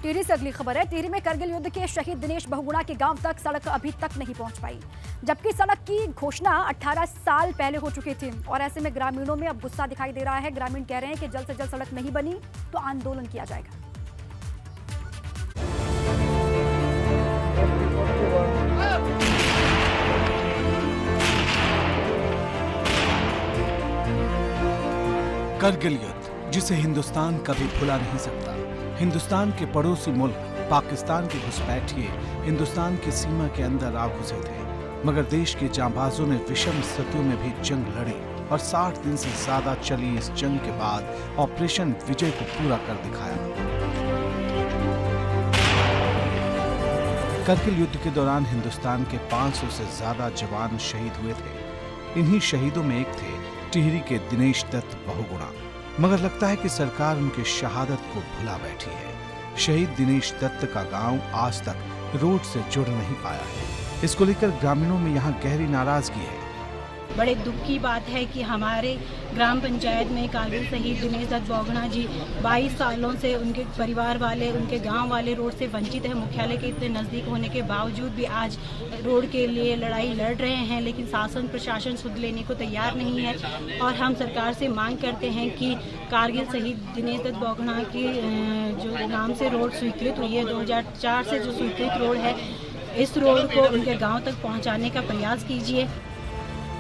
टिहरी से अगली खबर है। टिहरी में करगिल युद्ध के शहीद दिनेश बहुगुणा के गांव तक सड़क अभी तक नहीं पहुंच पाई, जबकि सड़क की घोषणा 18 साल पहले हो चुकी थी। और ऐसे में ग्रामीणों में अब गुस्सा दिखाई दे रहा है। ग्रामीण कह रहे हैं कि जल्द से जल्द सड़क नहीं बनी तो आंदोलन किया जाएगा। करगिल युद्ध, जिसे हिंदुस्तान कभी भुला नहीं सकता। हिंदुस्तान के पड़ोसी मुल्क पाकिस्तान के घुसपैठिए हिंदुस्तान की सीमा के अंदर आ घुसे थे, मगर देश के जांबाजों ने विषम स्थितियों में भी जंग लड़ी और 60 दिन से ज्यादा चली इस जंग के बाद ऑपरेशन विजय को पूरा कर दिखाया। करगिल युद्ध के दौरान हिंदुस्तान के 500 से ज्यादा जवान शहीद हुए थे। इन्हीं शहीदों में एक थे टिहरी के दिनेश दत्त बहुगुणा, मगर लगता है कि सरकार उनके शहादत को भुला बैठी है। शहीद दिनेश दत्त का गांव आज तक रोड से जुड़ नहीं पाया है। इसको लेकर ग्रामीणों में यहां गहरी नाराजगी है। बड़े दुख की बात है कि हमारे ग्राम पंचायत में कारगिल शहीद दिनेश दत्त बहुगुणा जी 22 सालों से उनके परिवार वाले, उनके गांव वाले रोड से वंचित है। मुख्यालय के इतने नज़दीक होने के बावजूद भी आज रोड के लिए लड़ाई लड़ रहे हैं, लेकिन शासन प्रशासन सुध लेने को तैयार नहीं है। और हम सरकार से मांग करते हैं कि कारगिल शहीद दिनेश दत्त बहुगुणा की जो नाम से रोड स्वीकृत हुई है, 2004 से जो स्वीकृत रोड है, इस रोड को उनके गाँव तक पहुँचाने का प्रयास कीजिए।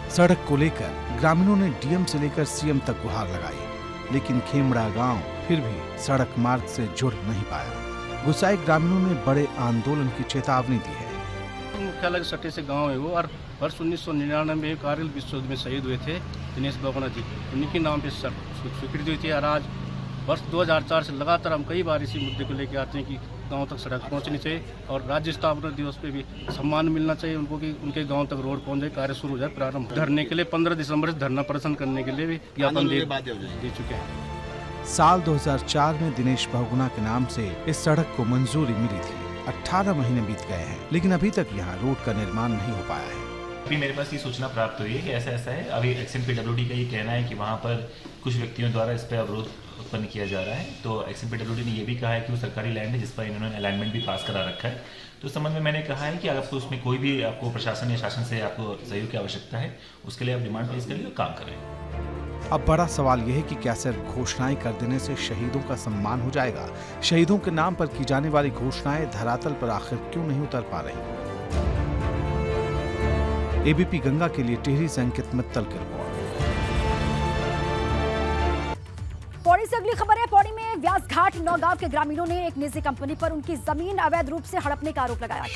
सड़क को लेकर ग्रामीणों ने डीएम से लेकर सीएम तक गुहार लगाई, लेकिन खेमड़ा गांव फिर भी सड़क मार्ग से जुड़ नहीं पाया। गुस्साए ग्रामीणों ने बड़े आंदोलन की चेतावनी दी है। मुख्यालय सटे से गांव है वो, और वर्ष 1999 में कारगिल विश्व युद्ध में शहीद हुए थे दिनेश बहुगुणा जी, उन्हीं के नाम पे स्वीकृति हुई थी। और आज वर्ष 2004 से लगातार हम कई बार इसी मुद्दे को लेकर आते हैं कि गांव तक सड़क पहुंचनी चाहिए और राज्य स्थापना दिवस पे भी सम्मान मिलना चाहिए उनको कि उनके गांव तक रोड पहुंच जाए, कार्य शुरू हो जाए, प्रारंभ। धरने के लिए 15 दिसंबर से धरना प्रदर्शन करने के लिए भी ज्ञापन दे चुके हैं। साल 2004 में दिनेश बहुगुणा के नाम से इस सड़क को मंजूरी मिली थी। 18 महीने बीत गए हैं, लेकिन अभी तक यहाँ रोड का निर्माण नहीं हो पाया है। अभी मेरे पास ये सूचना प्राप्त हुई है कि ऐसा है। अभी एक्शन पीडब्ल्यूडी का ये कहना है कि वहाँ पर कुछ व्यक्तियों द्वारा इस पर अवरोध उत्पन्न किया जा रहा है। तो एक्शन पीडब्ल्यूडी ने ये भी कहा है कि वो सरकारी लैंड है जिस पर इन्होंने अलाइनमेंट भी पास करा रखा है। तो इस संबंध में मैंने कहा है कि अगर आपको उसमें कोई भी आपको प्रशासन या शासन से आपको सहयोग की आवश्यकता है, उसके लिए आप डिमांड प्लेस करिए और काम करें। अब बड़ा सवाल यह है कि क्या सिर्फ घोषणाएं कर देने से शहीदों का सम्मान हो जाएगा? शहीदों के नाम पर की जाने वाली घोषणाएं धरातल पर आखिर क्यों नहीं उतर पा रही? एबीपी गंगा के लिए टिहरी से अंकित मित्तल की रिपोर्ट। पौड़ी से अगली खबर है। पौड़ी में व्यासघाट नौगांव के ग्रामीणों ने एक निजी कंपनी पर उनकी जमीन अवैध रूप से हड़पने का आरोप लगाया है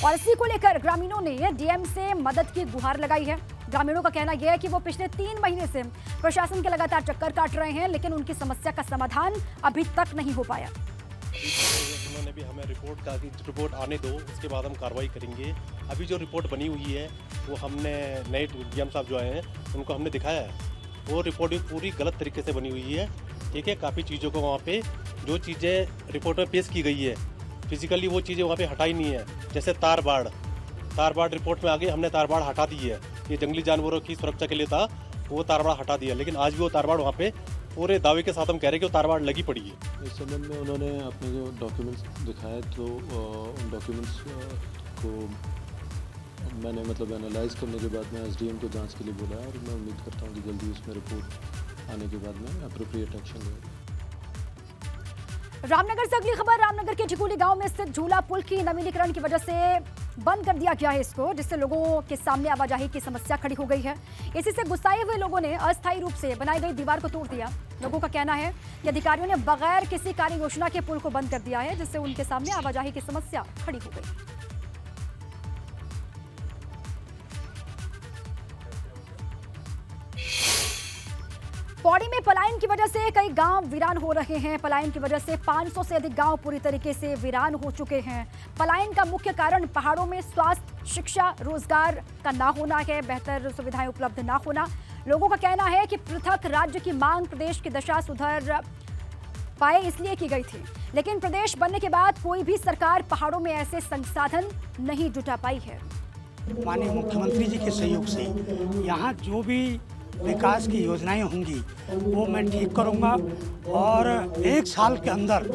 और इसी को लेकर ग्रामीणों ने डीएम से मदद की गुहार लगाई है। ग्रामीणों का कहना यह है कि वो पिछले 3 महीने से प्रशासन के लगातार चक्कर काट रहे हैं, लेकिन उनकी समस्या का समाधान अभी तक नहीं हो पाया। उन्होंने भी हमें रिपोर्ट कहा कि रिपोर्ट आने दो, उसके बाद हम कार्रवाई करेंगे। अभी जो रिपोर्ट बनी हुई है वो हमने नए डीएम साहब जो आए हैं उनको हमने दिखाया है। वो रिपोर्ट भी पूरी गलत तरीके से बनी हुई है। ठीक है, काफ़ी चीज़ों को वहाँ पे जो चीज़ें रिपोर्ट में पेश की गई है फिजिकली वो चीज़ें वहाँ पे हटाई नहीं है। जैसे तार बाड़ रिपोर्ट में आगे हमने तार बाड़ हटा दी है। ये जंगली जानवरों की सुरक्षा के लिए था, वो तार बाड़ हटा दिया, लेकिन आज भी वो तार बाड़ वहाँ पे पूरे दावे के साथ हम कह रहे हैं कि वो तार बाड़ लगी पड़ी है। इस संबंध में उन्होंने अपने जो डॉक्यूमेंट्स दिखाए तो उन डॉक्यूमेंट्स को मैंने एनालाइज करने के बाद में एसडीएम को जांच के लिए बोला और मैं उम्मीद करता हूँ कि जल्दी उसमें रिपोर्ट आने के बाद में एप्रोप्रिएट एक्शन लेगा। रामनगर से अगली खबर। रामनगर के ठिकुली गांव में स्थित झूला पुल की नवीनीकरण की वजह से बंद कर दिया गया है इसको, जिससे लोगों के सामने आवाजाही की समस्या खड़ी हो गई है। इसी से गुस्साए हुए लोगों ने अस्थायी रूप से बनाई गई दीवार को तोड़ दिया। लोगों का कहना है कि अधिकारियों ने बगैर किसी कार्य योजना के पुल को बंद कर दिया है, जिससे उनके सामने आवाजाही की समस्या खड़ी हो गई। पौड़ी में पलायन की वजह से कई गांव वीरान हो रहे हैं। पलायन की वजह से 500 से अधिक गांव पूरी तरीके से वीरान हो चुके हैं। पलायन का मुख्य कारण पहाड़ों में स्वास्थ्य, शिक्षा, रोजगार का ना होना है, बेहतर सुविधाएं उपलब्ध ना होना। लोगों का कहना है कि पृथक राज्य की मांग प्रदेश की दशा सुधर पाए इसलिए की गई थी, लेकिन प्रदेश बनने के बाद कोई भी सरकार पहाड़ों में ऐसे संसाधन नहीं जुटा पाई है। माननीय मुख्यमंत्री जी के सहयोग से यहाँ जो भी विकास की योजनाएं होंगी वो मैं ठीक करूंगा और 1 साल के अंदर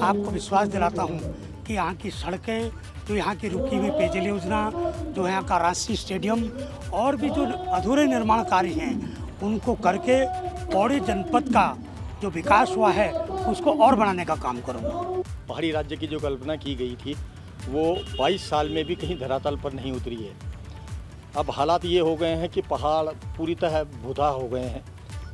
आपको विश्वास दिलाता हूं कि यहाँ की सड़कें, जो यहाँ की रुकी हुई पेयजल योजना, जो यहाँ का राष्ट्रीय स्टेडियम और भी जो अधूरे निर्माण कार्य हैं उनको करके पौड़ी जनपद का जो विकास हुआ है उसको और बढ़ाने का काम करूँगा। पहाड़ी राज्य की जो कल्पना की गई थी वो 22 साल में भी कहीं धरातल पर नहीं उतरी है। अब हालात ये हो गए हैं कि पहाड़ पूरी तरह भुदा हो गए हैं।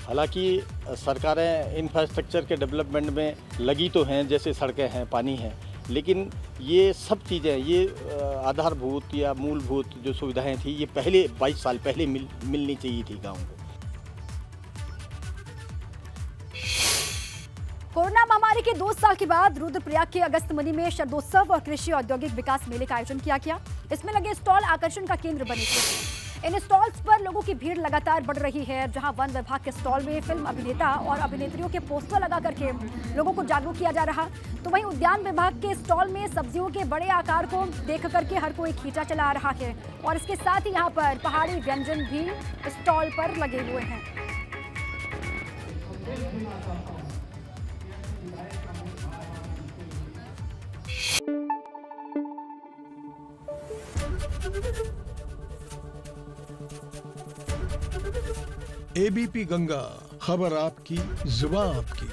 हालांकि सरकारें इंफ्रास्ट्रक्चर के डेवलपमेंट में लगी तो हैं, जैसे सड़कें हैं, पानी है, लेकिन ये सब चीज़ें, ये आधारभूत या मूलभूत जो सुविधाएं थी ये पहले 22 साल पहले मिलनी चाहिए थी गाँव को। कोरोना महामारी के 2 साल के बाद रुद्रप्रयाग के अगस्त मनी में शरदोत्सव और कृषि औद्योगिक विकास मेले का आयोजन किया गया। इसमें लगे स्टॉल आकर्षण का केंद्र बने थे। इन स्टॉल्स पर लोगों की भीड़ लगातार बढ़ रही है, जहां वन विभाग के स्टॉल में फिल्म अभिनेता और अभिनेत्रियों के पोस्टर लगा करके लोगों को जागरूक किया जा रहा, तो वहीं उद्यान विभाग के स्टॉल में सब्जियों के बड़े आकार को देख करके हर कोई खींचा चला रहा है और इसके साथ ही यहाँ पर पहाड़ी व्यंजन भी स्टॉल पर लगे हुए हैं। एबीपी गंगा, खबर आपकी, जुबान आपकी।